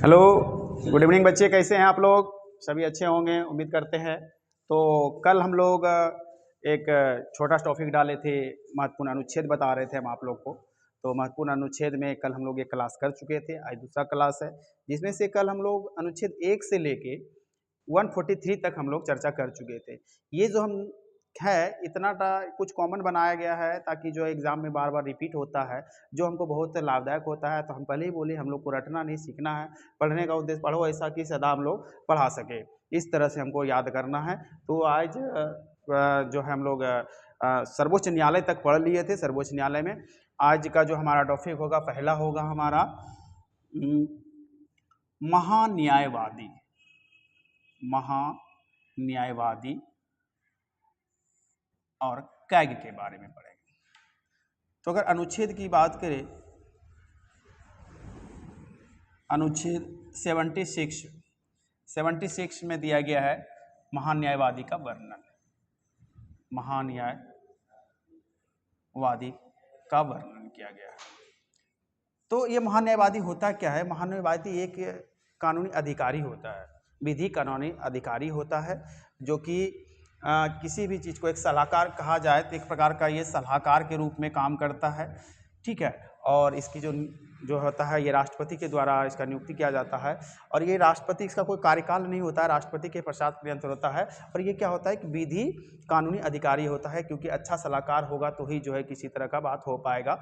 Hello, good evening बच्चे, कैसे हैं आप लोग? सभी अच्छे होंगे उम्मीद करते हैं। तो कल हम लोग एक छोटा सा टॉपिक डाले थे, महत्वपूर्ण अनुच्छेद बता रहे थे हम आप लोग को। तो महत्वपूर्ण अनुच्छेद में कल हम लोग एक क्लास कर चुके थे, आज दूसरा क्लास है जिसमें से कल हम लोग अनुच्छेद 1 से लेके 143 तक हम लोग चर्चा कर चुके थे। ये जो हम है इतना कुछ कॉमन बनाया गया है ताकि जो एग्जाम में बार बार रिपीट होता है, जो हमको बहुत लाभदायक होता है। तो हम पहले ही बोले हम लोग को रटना नहीं, सीखना है। पढ़ने का उद्देश्य पढ़ो ऐसा कि सदा हम लोग पढ़ा सके, इस तरह से हमको याद करना है। तो आज जो है हम लोग सर्वोच्च न्यायालय तक पढ़ लिए थे। सर्वोच्च न्यायालय में आज का जो हमारा टॉपिक होगा, पहला होगा हमारा महान्यायवादी। महान्यायवादी और कैग के बारे में पढ़ेंगे। तो अगर अनुच्छेद की बात करें, अनुच्छेद 76 में दिया गया है महान्यायवादी का वर्णन। महान्यायवादी का वर्णन किया गया है। तो ये महान्यायवादी होता क्या है? महान्यायवादी एक कानूनी अधिकारी होता है, विधि कानूनी अधिकारी होता है, जो कि किसी भी चीज़ को एक सलाहकार कहा जाए तो एक प्रकार का ये सलाहकार के रूप में काम करता है, ठीक है। और इसकी जो होता है ये राष्ट्रपति के द्वारा इसका नियुक्ति किया जाता है। और ये राष्ट्रपति, इसका कोई कार्यकाल नहीं होता है, राष्ट्रपति के पश्चात नियंत्रण होता है। और ये क्या होता है कि विधि कानूनी अधिकारी होता है, क्योंकि अच्छा सलाहकार होगा तो ही जो है किसी तरह का बात हो पाएगा,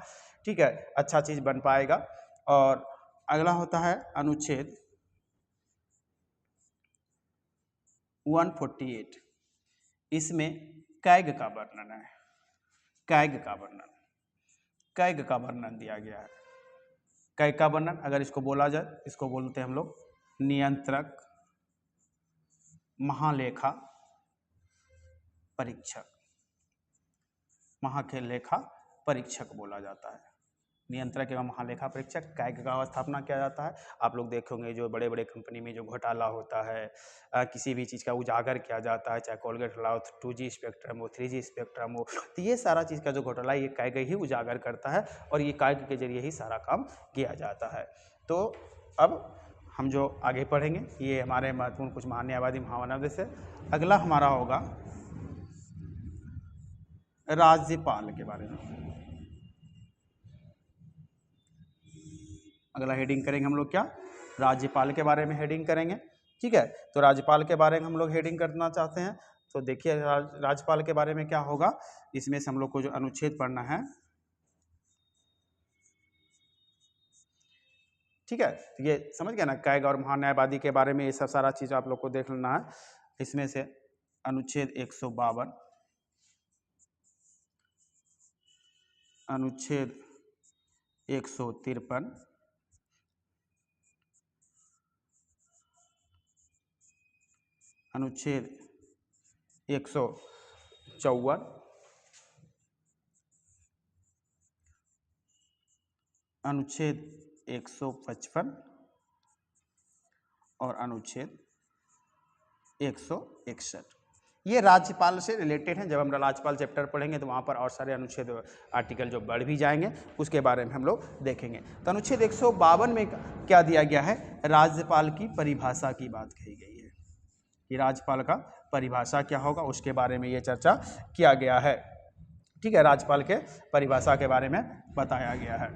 ठीक है, अच्छा चीज़ बन पाएगा। और अगला होता है अनुच्छेद 148। इसमें कैग का वर्णन है। कैग का वर्णन दिया गया है। कैग का वर्णन अगर इसको बोला जाए, इसको बोलते हैं हम लोग नियंत्रक, महालेखा परीक्षक। महालेखा परीक्षक बोला जाता है। नियंत्रक एवं महालेखा परीक्षक कैग का स्थापना किया जाता है। आप लोग देखेंगे जो बड़े बड़े कंपनी में जो घोटाला होता है, किसी भी चीज़ का उजागर किया जाता है, चाहे कोलगेट लाओ 2G स्पेक्ट्रम हो, 3G स्पेक्ट्रम हो, तो ये सारा चीज़ का जो घोटाला ये कैग ही उजागर करता है और ये कैग के जरिए ही सारा काम किया जाता है। तो अब हम जो आगे पढ़ेंगे ये हमारे महत्वपूर्ण कुछ महान्यायवादी महामानव से। अगला हमारा होगा राज्यपाल के बारे में। अगला हेडिंग करेंगे हम लोग क्या? राज्यपाल के बारे में हेडिंग करेंगे, ठीक है। तो राज्यपाल के बारे में हम लोग हेडिंग करना चाहते हैं। तो देखिए राज्यपाल के बारे में क्या होगा, इसमें से हम लोग को जो अनुच्छेद पढ़ना है, ठीक है। तो ये समझ गया ना, कैग और महान्यायवादी के बारे में ये सब सारा चीज आप लोग को देख लेना है। इसमें से अनुच्छेद 152, अनुच्छेद 153, अनुच्छेद 154, अनुच्छेद 155 और अनुच्छेद 161। ये राज्यपाल से रिलेटेड हैं। जब हम राज्यपाल चैप्टर पढ़ेंगे तो वहाँ पर और सारे अनुच्छेद आर्टिकल जो बढ़ भी जाएंगे, उसके बारे में हम लोग देखेंगे। तो अनुच्छेद 152 में क्या दिया गया है? राज्यपाल की परिभाषा की बात कही गई है कि राज्यपाल का परिभाषा क्या होगा, उसके बारे में ये चर्चा किया गया है, ठीक है। राज्यपाल के परिभाषा के बारे में बताया गया है।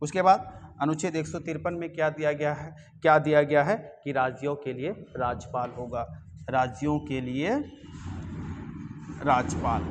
उसके बाद अनुच्छेद 153 में क्या दिया गया है? क्या दिया गया है कि राज्यों के लिए राज्यपाल होगा। राज्यों के लिए राज्यपाल,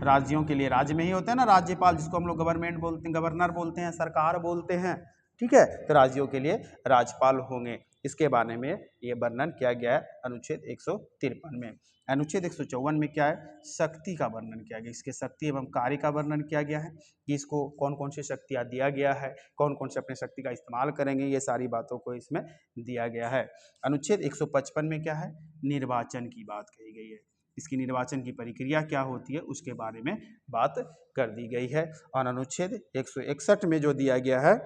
राज्यों के लिए, राज्य में ही होते हैं ना राज्यपाल, जिसको हम लोग गवर्नमेंट बोलते हैं, गवर्नर बोलते हैं, सरकार बोलते हैं, ठीक है। तो राज्यों के लिए राज्यपाल होंगे, इसके बारे में ये वर्णन किया गया है अनुच्छेद 153 में। अनुच्छेद 154 में क्या है? शक्ति का वर्णन किया गया। इसके शक्ति एवं कार्य का वर्णन किया गया है कि इसको कौन कौन सी शक्तियाँ दिया गया है, कौन कौन से अपने शक्ति का इस्तेमाल करेंगे, ये सारी बातों को इसमें दिया गया है। अनुच्छेद 155 में क्या है? निर्वाचन की बात कही गई है। इसकी निर्वाचन की प्रक्रिया क्या होती है उसके बारे में बात कर दी गई है। और अनुच्छेद 161 में जो दिया गया है,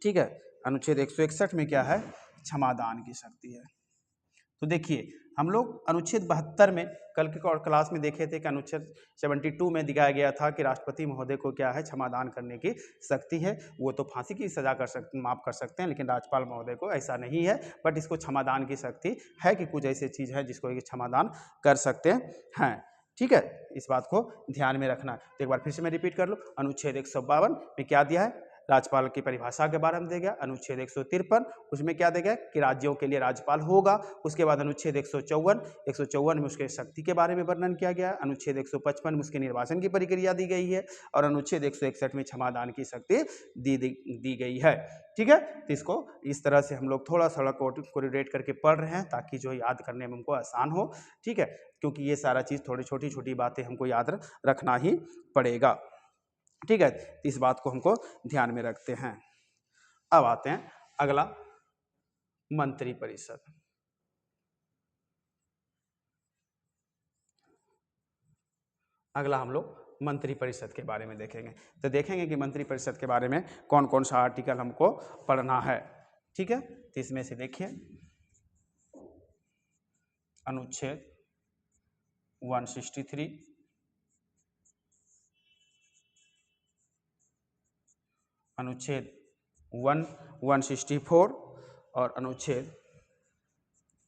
ठीक है, अनुच्छेद 161 में क्या है? क्षमादान की शक्ति है। तो देखिए हम लोग अनुच्छेद 72 में कल के क्लास में देखे थे कि अनुच्छेद 72 में दिखाया गया था कि राष्ट्रपति महोदय को क्या है, क्षमादान करने की शक्ति है। वो तो फांसी की सजा माफ कर सकते हैं, लेकिन राज्यपाल महोदय को ऐसा नहीं है। बट इसको क्षमादान की शक्ति है कि कुछ ऐसी चीज़ है जिसको क्षमादान कर सकते हैं। ठीक है, इस बात को ध्यान में रखना। तो एक बार फिर से मैं रिपीट कर लूँ, अनुच्छेद 152 में क्या दिया है, राज्यपाल की परिभाषा के बारे में दिया गया। अनुच्छेद 153 उसमें क्या दिया गया कि राज्यों के लिए राज्यपाल होगा। उसके बाद अनुच्छेद 154 में उसके शक्ति के बारे में वर्णन किया गया। अनुच्छेद 155 में उसके निर्वाचन की प्रक्रिया दी गई है और अनुच्छेद 161 में क्षमादान की शक्ति दी गई है। ठीक है, तो इसको इस तरह से हम लोग थोड़ा थोड़ा कोरिलेट करके पढ़ रहे हैं ताकि जो याद करने में हमको आसान हो। ठीक है, क्योंकि ये सारा चीज़ थोड़ी छोटी छोटी बातें हमको याद रखना ही पड़ेगा। ठीक है, इस बात को हमको ध्यान में रखते हैं। अब आते हैं अगला, मंत्रिपरिषद। अगला हम लोग मंत्रिपरिषद के बारे में देखेंगे। तो देखेंगे कि मंत्रिपरिषद के बारे में कौन कौन सा आर्टिकल हमको पढ़ना है। ठीक है, तो इसमें से देखिए अनुच्छेद 163, अनुच्छेद 164 और अनुच्छेद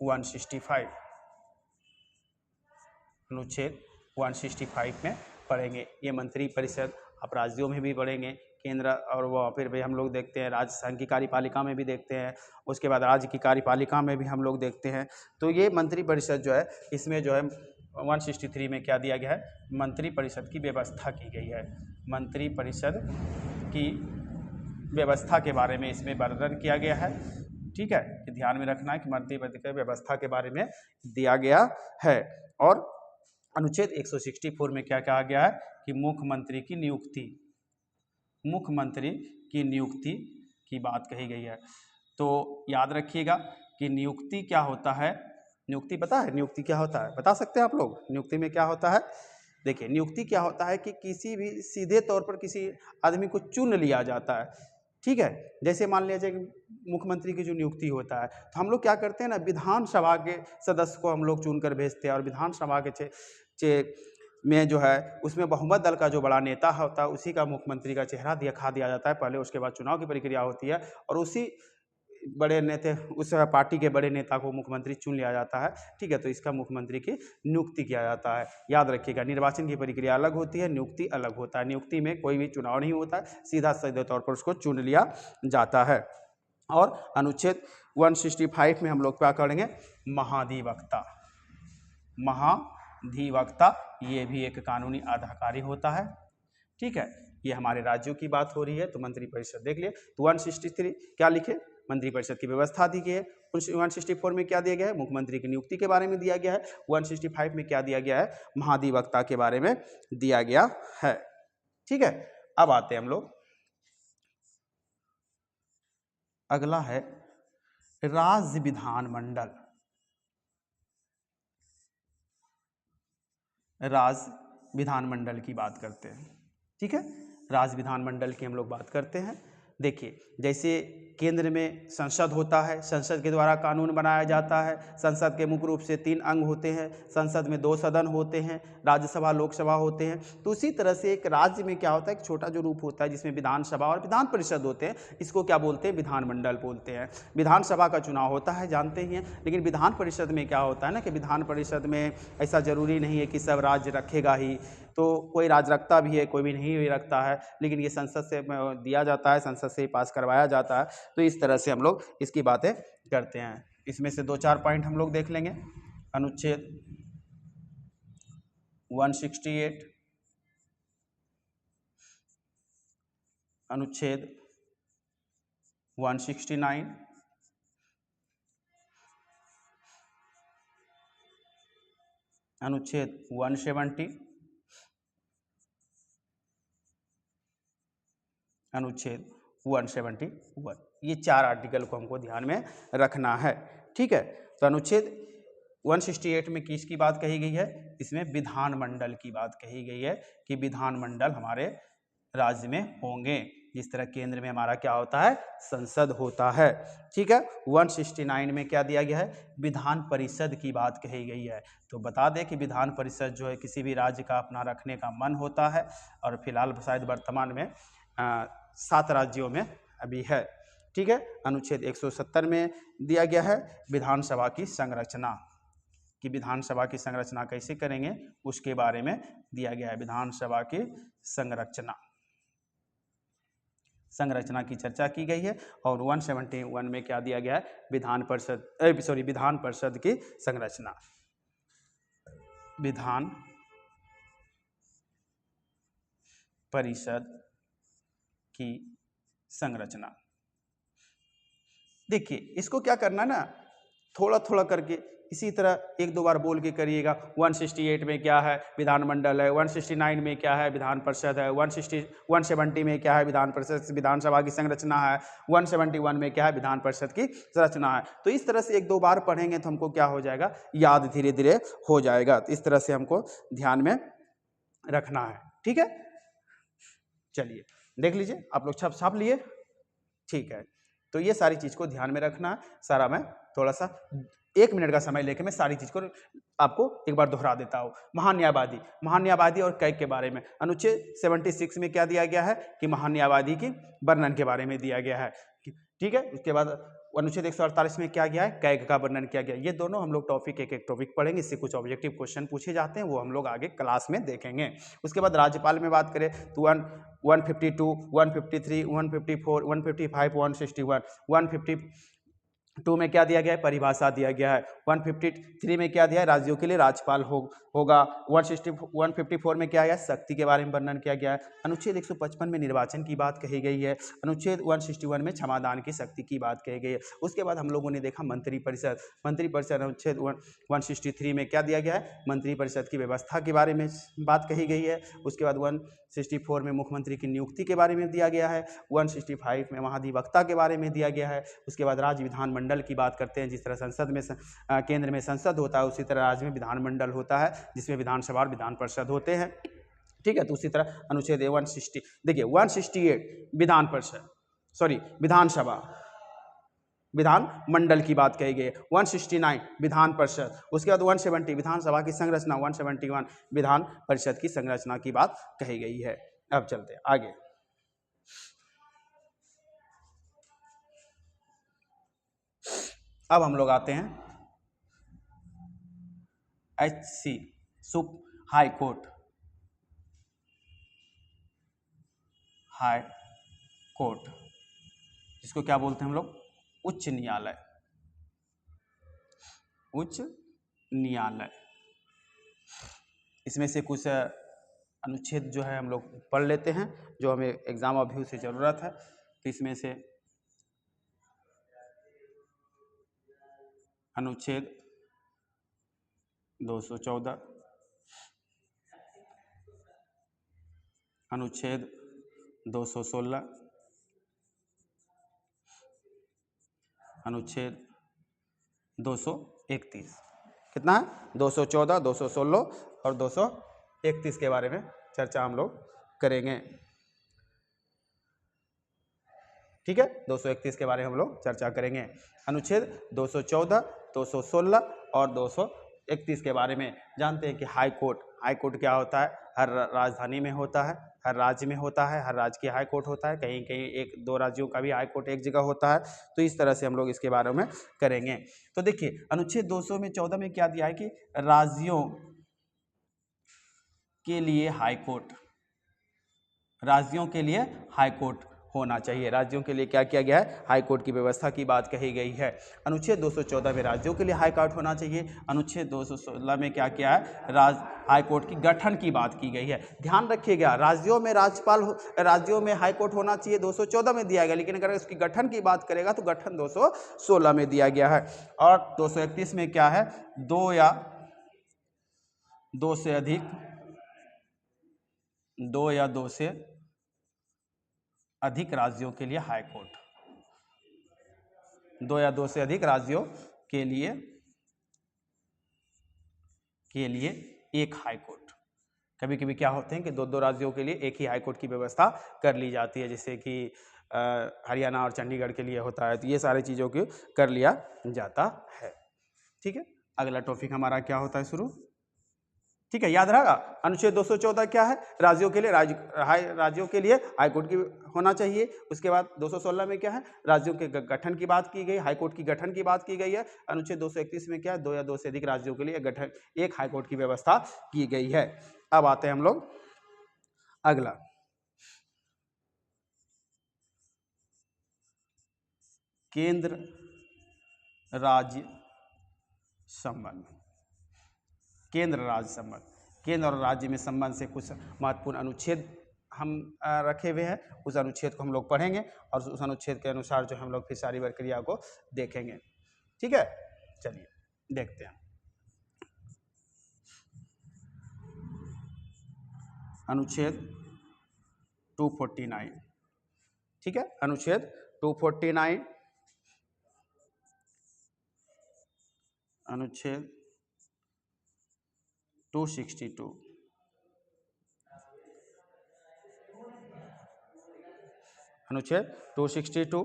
165। अनुच्छेद 165 में पढ़ेंगे। ये मंत्रिपरिषद आप राज्यों में भी पढ़ेंगे, केंद्र और वो फिर भी हम लोग देखते हैं राज्य संघ की कार्यपालिका में भी देखते हैं, उसके बाद राज्य की कार्यपालिका में भी हम लोग देखते हैं। तो ये मंत्रिपरिषद जो है, इसमें जो है 163 में क्या दिया गया है, मंत्रिपरिषद की व्यवस्था की गई है। मंत्रिपरिषद की व्यवस्था के बारे में इसमें वर्णन किया गया है। ठीक है, ध्यान में रखना है कि मंत्रिपरिषद की व्यवस्था के बारे में दिया गया है। और अनुच्छेद 164 में क्या कहा गया है कि मुख्यमंत्री की नियुक्ति की बात कही गई है। तो याद रखिएगा कि नियुक्ति क्या होता है। नियुक्ति पता है, नियुक्ति क्या होता है, बता सकते हैं आप लोग नियुक्ति में क्या होता है? देखिए, नियुक्ति क्या होता है कि किसी भी सीधे तौर पर किसी आदमी को चुन लिया जाता है। ठीक है, जैसे मान लीजिए कि मुख्यमंत्री की जो नियुक्ति होता है, तो हम लोग क्या करते हैं ना, विधानसभा के सदस्य को हम लोग चुनकर भेजते हैं और विधानसभा के में जो है उसमें बहुमत दल का जो बड़ा नेता होता है उसी का मुख्यमंत्री का चेहरा दिखा दिया जाता है पहले। उसके बाद चुनाव की प्रक्रिया होती है और उसी बड़े नेता, उस पार्टी के बड़े नेता को मुख्यमंत्री चुन लिया जाता है। ठीक है, तो इसका मुख्यमंत्री की नियुक्ति किया जाता है। याद रखिएगा, निर्वाचन की प्रक्रिया अलग होती है, नियुक्ति अलग होता है। नियुक्ति में कोई भी चुनाव नहीं होता है, सीधे तौर पर उसको चुन लिया जाता है। और अनुच्छेद 165 में हम लोग क्या करेंगे, महाधिवक्ता। ये भी एक कानूनी अधिकारी होता है। ठीक है, ये हमारे राज्यों की बात हो रही है, तो मंत्रिपरिषद देख लिए। तो 163 क्या लिखे, मंत्रिपरिषद की व्यवस्था दी गई है। 164 में क्या दिया गया है, मुख्यमंत्री की नियुक्ति के बारे में दिया गया है। 165 में क्या दिया गया है, महाधिवक्ता के बारे में दिया गया है। ठीक है, अब आते हैं हम लोग, अगला है राज्य विधानमंडल। राज्य विधानमंडल की बात करते हैं। ठीक है, राज्य विधानमंडल की हम लोग बात करते हैं। देखिए, जैसे केंद्र में संसद होता है, संसद के द्वारा कानून बनाया जाता है। संसद के मुख्य रूप से 3 अंग होते हैं। संसद में 2 सदन होते हैं, राज्यसभा लोकसभा होते हैं। तो उसी तरह से एक राज्य में क्या होता है, एक छोटा जो रूप होता है जिसमें विधानसभा और विधान परिषद होते हैं, इसको क्या बोलते हैं, विधानमंडल बोलते हैं। विधानसभा का चुनाव होता है, जानते ही हैं, लेकिन विधान परिषद में क्या होता है ना कि विधान परिषद में ऐसा जरूरी नहीं है कि सब राज्य रखेगा ही, तो कोई राज्य रखता भी है, कोई भी नहीं भी रखता है, लेकिन ये संसद से दिया जाता है, संसद से पास करवाया जाता है। तो इस तरह से हम लोग इसकी बातें करते हैं। इसमें से 2-4 पॉइंट हम लोग देख लेंगे। अनुच्छेद 168, अनुच्छेद 169, अनुच्छेद 170, अनुच्छेद 171। ये 4 आर्टिकल को हमको ध्यान में रखना है। ठीक है, तो अनुच्छेद 168 में किसकी बात कही गई है, इसमें विधानमंडल की बात कही गई है कि विधानमंडल हमारे राज्य में होंगे। जिस तरह केंद्र में हमारा क्या होता है, संसद होता है। ठीक है, 169 में क्या दिया गया है, विधान परिषद की बात कही गई है। तो बता दें कि विधान परिषद जो है किसी भी राज्य का अपना रखने का मन होता है, और फिलहाल शायद वर्तमान में 7 राज्यों में अभी है। ठीक है, अनुच्छेद 170 में दिया गया है विधानसभा की संरचना, कि विधानसभा की संरचना कैसे करेंगे उसके बारे में दिया गया है। विधानसभा की संरचना की चर्चा की गई है। और 171 में क्या दिया गया है, विधान परिषद की संरचना, विधान परिषद की संरचना। देखिए इसको क्या करना ना, थोड़ा थोड़ा करके इसी तरह 1-2 बार बोल के करिएगा। 168 में क्या है, विधानमंडल है। 169 में क्या है, विधान परिषद है। 170 में क्या है, विधान परिषद विधानसभा की संरचना है। 171 में क्या है, विधान परिषद की संरचना है। तो इस तरह से 1-2 बार पढ़ेंगे तो हमको क्या हो जाएगा, याद धीरे धीरे हो जाएगा। तो इस तरह से हमको ध्यान में रखना है। ठीक है, चलिए देख लीजिए, आप लोग छाप लिए। ठीक है, तो ये सारी चीज को ध्यान में रखना है। सारा मैं थोड़ा सा 1 मिनट का समय लेकर मैं सारी चीज को आपको एक बार दोहरा देता हूँ। महान्यायवादी और कैग के बारे में अनुच्छेद 76 में क्या दिया गया है कि महान्यायवादी की वर्णन के बारे में दिया गया है। ठीक है, उसके बाद अनुच्छेद 148 में क्या गया है, कैग का वर्णन किया गया। ये दोनों हम लोग टॉपिक एक टॉपिक पढ़ेंगे, इससे कुछ ऑब्जेक्टिव क्वेश्चन पूछे जाते हैं, वो हम लोग आगे क्लास में देखेंगे। उसके बाद राज्यपाल में बात करें तो 152, 153, 154, 155, 161, 152 में क्या दिया गया है, परिभाषा दिया गया है। 153 में क्या दिया है, राज्यों के लिए राज्यपाल होगा। 154 में क्या है, शक्ति के बारे में वर्णन किया गया है। अनुच्छेद 155 में निर्वाचन की बात कही गई है। अनुच्छेद 161 में क्षमादान की शक्ति की बात कही गई है। उसके बाद हम लोगों ने देखा मंत्रिपरिषद। अनुच्छेद 163 में क्या दिया गया है, मंत्रिपरिषद की व्यवस्था के बारे में बात कही गई है। उसके बाद 164 में मुख्यमंत्री की नियुक्ति के बारे में दिया गया है। 165 में महाधिवक्ता के बारे में दिया गया है। उसके बाद राज्य विधानमंडल की बात करते हैं। जिस तरह संसद में केंद्र में संसद होता है, उसी तरह राज्य में विधानमंडल होता है, जिसमें विधानसभा और विधान परिषद होते हैं। ठीक है, तो उसी तरह अनुच्छेद 160 देखिए 168 विधानसभा विधान मंडल की बात कही गई है। 169 विधान परिषद। उसके बाद 170 विधानसभा की संरचना। 171 विधान परिषद की संरचना की बात कही गई है। अब चलते हैं आगे। अब हम लोग आते हैं HC high court. High court जिसको क्या बोलते हैं हम लोग, उच्च न्यायालय। उच्च न्यायालय, इसमें से कुछ अनुच्छेद जो है हम लोग पढ़ लेते हैं, जो हमें एग्जाम अभी से जरूरत है। तो इसमें से अनुच्छेद 214, अनुच्छेद 216, अनुच्छेद 231, कितना है, 214, 216 और 231 के बारे में चर्चा हम लोग करेंगे। ठीक है, 231 के बारे में हम लोग चर्चा करेंगे। अनुच्छेद 214, 216 और 231 के बारे में जानते हैं कि हाई कोर्ट क्या होता है, हर राजधानी में होता है, हर राज्य में होता है, हर राज्य की हाई कोर्ट होता है, कहीं कहीं 1-2 राज्यों का भी हाई कोर्ट एक जगह होता है। तो इस तरह से हम लोग इसके बारे में करेंगे। तो देखिए अनुच्छेद 214 में क्या दिया है कि राज्यों के लिए हाई कोर्ट, राज्यों के लिए हाई कोर्ट होना चाहिए। राज्यों के लिए क्या किया गया है, हाई कोर्ट की व्यवस्था की बात कही गई है। अनुच्छेद 214 में राज्यों के लिए हाई कोर्ट होना चाहिए। अनुच्छेद 216 में क्या किया है, हाई कोर्ट की गठन की बात की गई है। ध्यान रखिएगा, राज्यों में राज्यों में हाई कोर्ट होना चाहिए 214 में दिया गया, लेकिन अगर उसकी गठन की बात करेगा तो गठन 216 में दिया गया है। और 231 में क्या है, 2 या 2 से अधिक राज्यों के लिए हाई कोर्ट, 2 या 2 से अधिक राज्यों के लिए एक हाई कोर्ट कभी कभी क्या होते हैं कि दो दो राज्यों के लिए एक ही हाईकोर्ट की व्यवस्था कर ली जाती है, जैसे कि हरियाणा और चंडीगढ़ के लिए होता है, तो ये सारी चीज़ों को कर लिया जाता है। ठीक है, अगला टॉपिक हमारा क्या होता है शुरू, ठीक है, याद रहेगा। अनुच्छेद 214 क्या है, राज्यों के लिए राज्यों के लिए हाईकोर्ट की होना चाहिए। उसके बाद 216 में क्या है, राज्यों के गठन की बात की गई, हाईकोर्ट की गठन की बात की गई है। अनुच्छेद 231 में क्या है, 2 या 2 से अधिक राज्यों के लिए गठन एक हाईकोर्ट की व्यवस्था की गई है। अब आते हैं हम लोग अगला, केंद्र राज्य संबंध। केंद्र राज्य संबंध, केंद्र और राज्य में संबंध से कुछ महत्वपूर्ण अनुच्छेद हम रखे हुए हैं, उस अनुच्छेद को हम लोग पढ़ेंगे और उस अनुच्छेद के अनुसार जो हम लोग फिर सारी प्रक्रिया को देखेंगे। ठीक है, चलिए देखते हैं। अनुच्छेद 249, ठीक है, अनुच्छेद 249, अनुच्छेद 262, अनुच्छेद 262,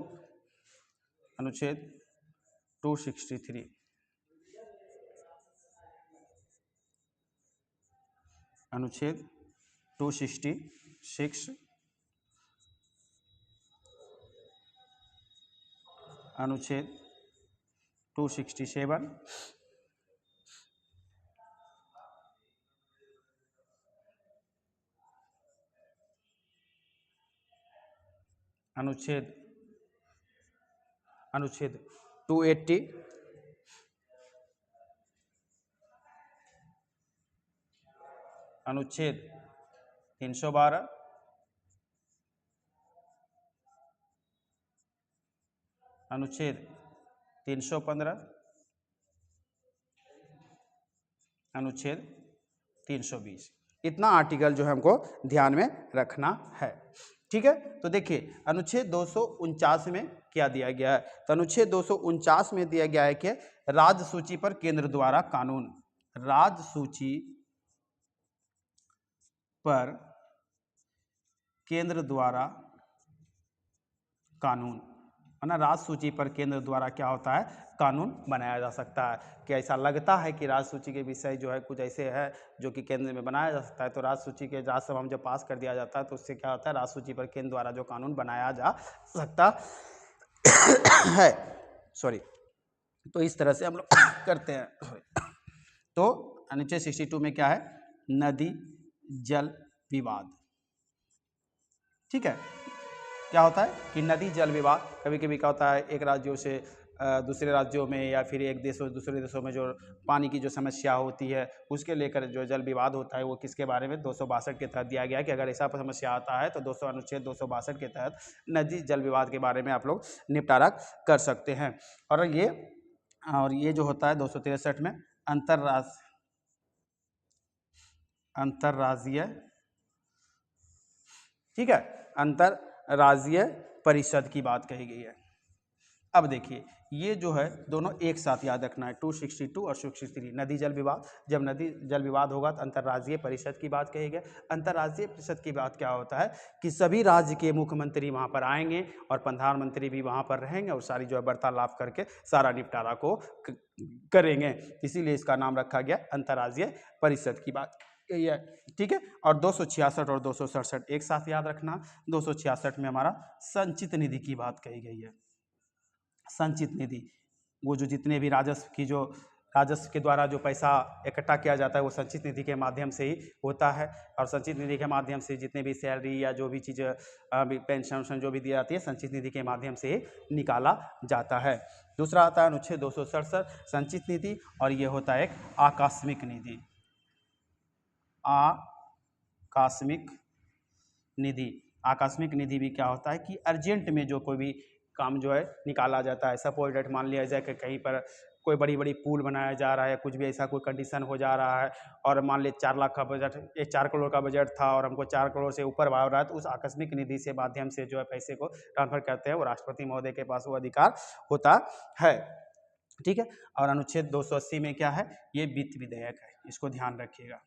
अनुच्छेद 263, अनुच्छेद 266, अनुच्छेद 267, अनुच्छेद 280, अनुच्छेद 312, अनुच्छेद 315, अनुच्छेद 320। इतना आर्टिकल जो है हमको ध्यान में रखना है। ठीक है, तो देखिए अनुच्छेद 249 में क्या दिया गया है, तो अनुच्छेद 249 में दिया गया है कि राज्य सूची पर केंद्र द्वारा कानून, राज्य सूची पर केंद्र द्वारा कानून, है ना, राज्य सूची पर केंद्र द्वारा क्या होता है, कानून बनाया जा सकता है। कि ऐसा लगता है कि राज्य सूची के विषय जो है कुछ ऐसे है जो कि केंद्र में बनाया जा सकता है, तो राज्य सूची के राज्यसभा में जब पास कर दिया जाता है तो उससे क्या होता है, राज्य सूची पर केंद्र द्वारा जो कानून बनाया जा सकता है, सॉरी, तो इस तरह से हम लोग करते हैं। तो अनुच्छेद 62 में क्या है, नदी जल विवाद। ठीक है, क्या होता है कि नदी जल विवाद, कभी कभी क्या होता है एक राज्यों से दूसरे राज्यों में या फिर एक देशों से दूसरे देशों में जो पानी की जो समस्या होती है उसके लेकर जो जल विवाद होता है वो किसके बारे में 262 के तहत दिया गया है कि अगर ऐसा समस्या आता है तो अनुच्छेद 262 के तहत नदी जल विवाद के बारे में आप लोग निपटारा कर सकते हैं। और ये जो होता है 263 में अंतर्राज्यीय, ठीक है, अंतर्राज्यीय परिषद की बात कही गई है। अब देखिए ये जो है दोनों एक साथ याद रखना है, 262 और 263, नदी जल विवाद, जब नदी जल विवाद होगा तो अंतर्राज्यीय परिषद की बात कही गई। अंतर्राज्यीय परिषद की बात क्या होता है कि सभी राज्य के मुख्यमंत्री वहाँ पर आएंगे और प्रधानमंत्री भी वहाँ पर रहेंगे और सारी जो है वार्तालाप करके सारा निपटारा को करेंगे, इसीलिए इसका नाम रखा गया अंतर्राज्यीय परिषद की बात यही है। ठीक है, और 266 और 267 एक साथ याद रखना। 266 में हमारा संचित निधि की बात कही गई है। संचित निधि, वो जो जितने भी राजस्व के द्वारा जो पैसा इकट्ठा किया जाता है वो संचित निधि के माध्यम से ही होता है, और संचित निधि के माध्यम से जितने भी सैलरी या जो भी चीज़ पेंशन जो भी दी जाती है संचित निधि के माध्यम से ही निकाला जाता है। दूसरा आता है अनुच्छेद 267 संचित निधि, और ये होता है एक आकस्मिक निधि। आकस्मिक निधि, आकस्मिक निधि भी क्या होता है कि अर्जेंट में जो कोई भी काम जो है निकाला जाता है। सपोज डेट मान लिया जाए कि कहीं पर कोई बड़ी बड़ी पुल बनाया जा रहा है, कुछ भी ऐसा कोई कंडीशन हो जा रहा है और मान लीजिए 4 लाख का बजट, 4 करोड़ का बजट था और हमको 4 करोड़ से ऊपर भाव रहा है, तो उस आकस्मिक निधि से माध्यम से जो है पैसे को ट्रांसफर करते हैं, वो राष्ट्रपति महोदय के पास वो अधिकार होता है। ठीक है, और अनुच्छेद 280 में क्या है, ये वित्त विधेयक है, इसको ध्यान रखिएगा।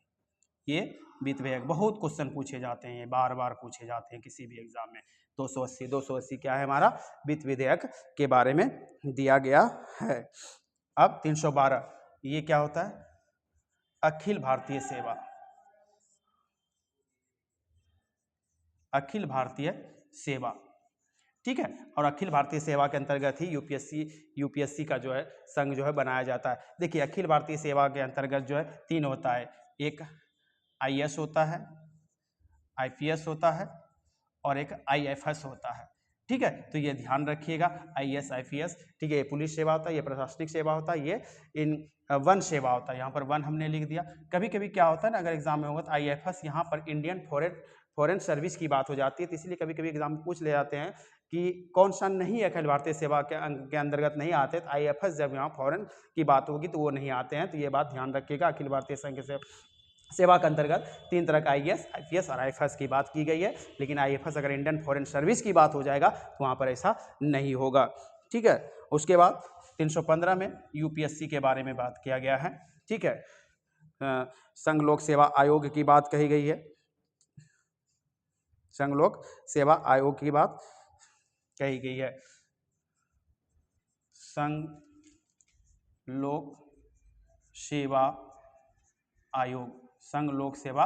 ये वित्त विधेयक बहुत क्वेश्चन पूछे जाते हैं, बार बार पूछे जाते हैं किसी भी एग्जाम में। 280 क्या है हमारा, वित्त विधेयक के बारे में दिया गया है। अब 312 ये क्या होता है, अखिल भारतीय सेवा, अखिल भारतीय सेवा, ठीक है। और अखिल भारतीय सेवा के अंतर्गत ही यूपीएससी का जो है संघ जो है बनाया जाता है। देखिए अखिल भारतीय सेवा के अंतर्गत जो है 3 होता है, एक आईएएस होता है, आईपीएस होता है और एक आईएफएस होता है, ठीक है। तो ये ध्यान रखिएगा, आईएएस आईपीएस, ठीक है, ये पुलिस सेवा होता है, ये प्रशासनिक सेवा होता है, ये इन वन सेवा होता है। यहाँ पर वन हमने लिख दिया। कभी कभी क्या होता है ना, अगर एग्जाम में होगा तो आईएफएस यहाँ पर इंडियन फॉरेन सर्विस की बात हो जाती है, तो इसलिए कभी कभी एग्जाम में पूछ ले जाते हैं कि कौन सा नहीं अखिल भारतीय सेवा के अंतर्गत नहीं आते, तो आईएफएस जब यहाँ फॉरेन की बात होगी तो वो नहीं आते हैं। तो ये बात ध्यान रखिएगा, अखिल भारतीय संघ से सेवा के अंतर्गत 3 तरह का आईएएस आईपीएस और आईएफएस की बात की गई है, लेकिन आईएफएस अगर इंडियन फॉरेन सर्विस की बात हो जाएगा तो वहाँ पर ऐसा नहीं होगा, ठीक है। उसके बाद 315 में यूपीएससी के बारे में बात किया गया है, ठीक है। संघ लोक सेवा आयोग की बात कही गई है, संघ लोक सेवा आयोग की बात कही गई है, संघ लोक सेवा आयोग, संघ लोक सेवा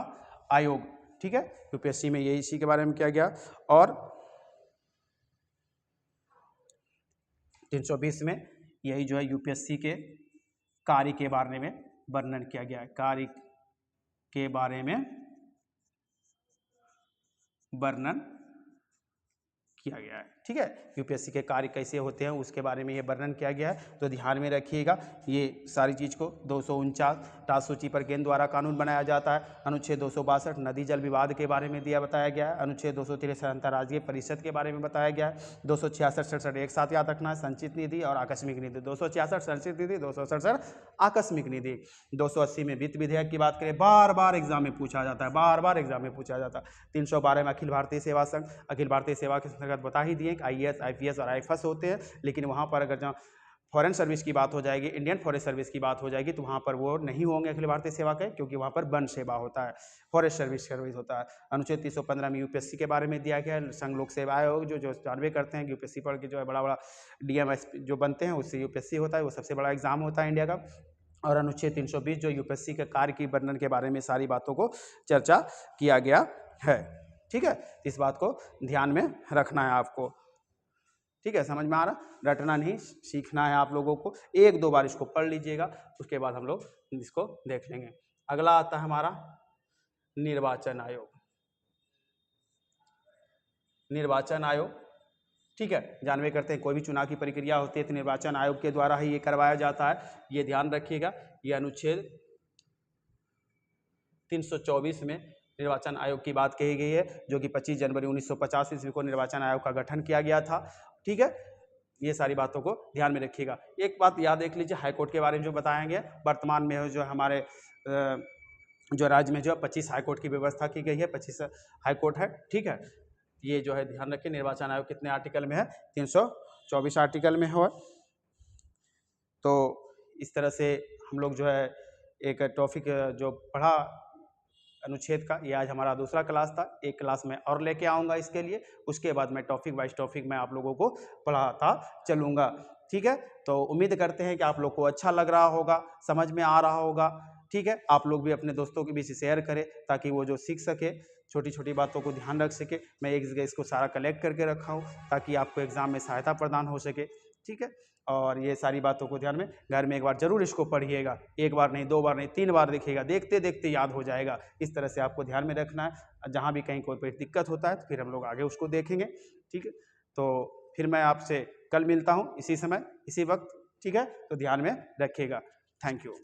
आयोग, ठीक है। यूपीएससी में यही इसी के बारे में किया गया। और 320 में यही जो है यूपीएससी के कार्य के बारे में वर्णन किया गया है, कार्य के बारे में वर्णन किया गया है, ठीक है। यूपीएससी के कार्य कैसे होते हैं उसके बारे में ये वर्णन किया गया है, तो ध्यान में रखिएगा ये सारी चीज़ को। 249 राष्ट्रीय सूची पर केंद्र द्वारा कानून बनाया जाता है। अनुच्छेद 262 नदी जल विवाद के बारे में बताया गया है। अनुच्छेद 263 अंतर्राज्यीय परिषद के बारे में बताया गया है। 266 एक साथ याद रखना है, संचित निधि और आकस्मिक निधि। 266 संचित निधि, 267 आकस्मिक निधि। 280 में वित्त विधेयक की बात करें, बार बार एग्जाम में पूछा जाता है, बार बार एग्जाम में पूछा जाता है। 312 में अखिल भारतीय सेवा संघ, अखिल भारतीय सेवा के अंतर्गत बता ही दिए कि आईएएस आईपीएस और आईएफएस होते हैं, लेकिन वहाँ पर अगर जहाँ फॉरेन सर्विस की बात हो जाएगी, इंडियन फॉरेन सर्विस की बात हो जाएगी, तो वहाँ पर वो नहीं होंगे अखिल भारतीय सेवा के, क्योंकि वहाँ पर वन सेवा होता है, फॉरेस्ट सर्विस होता है। अनुच्छेद 315 में यूपीएससी के बारे में दिया गया है। संघ लोक सेवा आयोग जो जानवे करते हैं कि यूपीएससी पढ़ के जो है बड़ा बड़ा डीएम जो बनते हैं उससे यूपीएससी होता है, वो सबसे बड़ा एग्जाम होता है इंडिया का। और अनुच्छेद 320 जो यूपीएससी के कार्य की वर्णन के बारे में सारी बातों को चर्चा किया गया है, ठीक है। इस बात को ध्यान में रखना है आपको, ठीक है। समझ में आ रहा, रटना नहीं, सीखना है आप लोगों को। 1-2 बार इसको पढ़ लीजिएगा, उसके बाद हम लोग इसको देख लेंगे। अगला आता है हमारा निर्वाचन आयोग, निर्वाचन आयोग, ठीक है। जानवे करते हैं कोई भी चुनाव की प्रक्रिया होती है तो निर्वाचन आयोग के द्वारा ही ये करवाया जाता है, ये ध्यान रखिएगा। ये अनुच्छेद 324 में निर्वाचन आयोग की बात कही गई है, जो कि 25 जनवरी 1950 ईस्वी को निर्वाचन आयोग का गठन किया गया था, ठीक है। ये सारी बातों को ध्यान में रखिएगा। एक बात याद रख लीजिए, हाईकोर्ट के बारे में जो बताएंगे, वर्तमान में जो हमारे जो राज्य में जो 25 हाईकोर्ट की व्यवस्था की गई है, 25 हाईकोर्ट है, ठीक है। ये जो है ध्यान रखिए, निर्वाचन आयोग कितने आर्टिकल में है, 324 आर्टिकल में हो। तो इस तरह से हम लोग जो है एक टॉपिक जो पढ़ा अनुच्छेद का, ये आज हमारा दूसरा क्लास था। एक क्लास में और लेके आऊँगा इसके लिए, उसके बाद मैं टॉपिक वाइज टॉपिक में आप लोगों को पढ़ाता चलूँगा, ठीक है। तो उम्मीद करते हैं कि आप लोग को अच्छा लग रहा होगा, समझ में आ रहा होगा, ठीक है। आप लोग भी अपने दोस्तों के बीच शेयर करें ताकि वो जो सीख सके, छोटी छोटी बातों को ध्यान रख सके। मैं एक जगह इसको सारा कलेक्ट करके रखा हूँ ताकि आपको एग्ज़ाम में सहायता प्रदान हो सके, ठीक है। और ये सारी बातों को ध्यान में घर में एक बार जरूर इसको पढ़िएगा, 1 बार नहीं, 2 बार नहीं, 3 बार देखिएगा, देखते देखते याद हो जाएगा। इस तरह से आपको ध्यान में रखना है। जहाँ भी कहीं कोई दिक्कत होता है तो फिर हम लोग आगे उसको देखेंगे, ठीक है। तो फिर मैं आपसे कल मिलता हूँ इसी समय इसी वक्त, ठीक है। तो ध्यान में रखिएगा। Thank you.